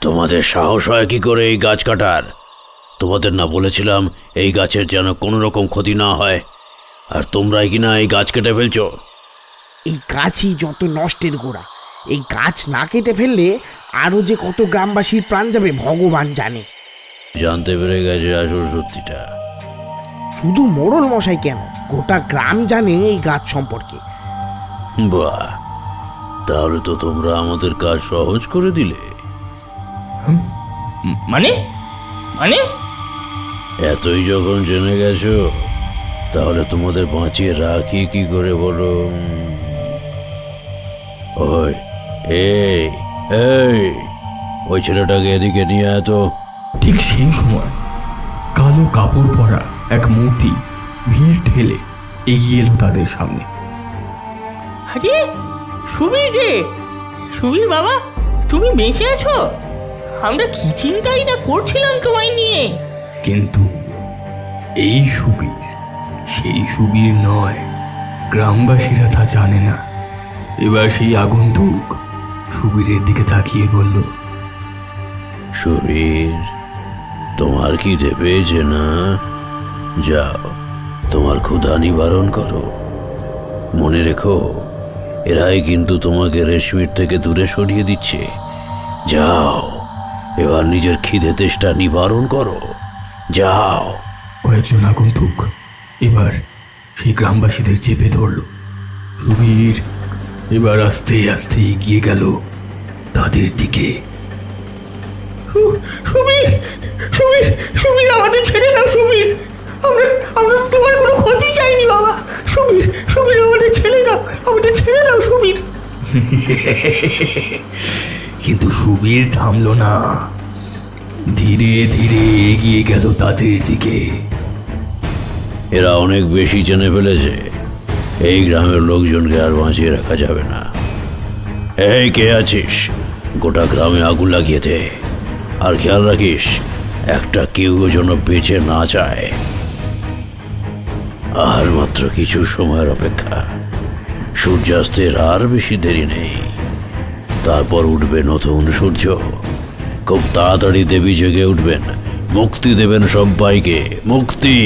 তোমাদের সাহস হয় কি করে এই গাছ কাটার? তোমাদের না বলেছিলাম এই গাছের যেন কোনো রকম ক্ষতি না হয়, আর তোমরাই কিনা এই গাছ কেটে ফেলছো। এই গাছই যত নষ্টের গোড়া। এই গাছ না কেটে ফেললে আরো যে কত গ্রামবাসীর প্রাণ যাবে ভগবান জানে। জানতে পেরে গেছে আসল সত্যিটা। শুধু মোড়ল মশাই কেন, গোটা গ্রাম জানে এই গাছ সম্পর্কে। বাহ, তাহলে তো তোমরা আমাদের কাজ সহজ করে দিলে। মানে মানে এতই যখন জেনে গেছো, তাহলে তোমাদের বাঁচিয়ে রাখি কি করে বলো? ওই এই এই ওই ছেলেটাকে এদিকে নিয়ে আয় তো। ঠিক সেই সময় কালো কাপড় পরা এক মূর্তি ভিড় ঠেলে এগিয়ে এলো তাদের সামনে। আরে সুবীর যে, সুবীর বাবা, তুমি বেঁচে আছো? আমরা কি চিন্তাই না করছিলাম তোমায় নিয়ে। কিন্তু এই সুবীর সেই সুবীর নয়, গ্রামবাসীরা তা জানে না। এবার সেই আগন্তুক সুবীরের দিকে তাকিয়ে বলল, সুবীর, তোমার কি পেয়েছে না? যাও, তোমার ক্ষুধা নিবারণ করো। মনে রেখো, এরাই কিন্তু তোমাকে রেশমির থেকে দূরে সরিয়ে দিচ্ছে। যাও, এবার নিজের খিদে তেষ্টা নিবারণ করো, যাও। কয়েকজন আগন্তুক এবার সেই গ্রামবাসীদের চেপে ধরল। সুবীর এবার আস্তে আস্তে এগিয়ে গেল তাদের দিকে। সুবীর, সুবীর, সুবীর, আমাদের ছেড়ে দাও সুবীর। আমরা আমরা তোমার কোনো ক্ষতি চাইনি বাবা। সুবীর, সুবীর, আমাদের ছেড়ে দাও, আমাদের ছেড়ে দাও সুবীর। কিন্তু সুবীর থামল না, ধীরে ধীরে এগিয়ে গেল তাদের দিকে। এরা অনেক বেশি জেনে ফেলেছে, এই গ্রামের লোকজনকে আর বাঁচিয়ে রাখা যাবে না। এই কে আছিস, গোটা গ্রামে আগুন লাগিয়ে দে। আর খেয়াল রাখিস, একটা কেউ যেন বেঁচে না যায়। আর মাত্র কিছু সময়ের অপেক্ষা, সূর্যাস্তের আর বেশি দেরি নেই। তারপর উঠবে নতুন সূর্য। খুব তাড়াতাড়ি দেবী জেগে উঠবেন, মুক্তি দেবেন সবাইকে, মুক্তি।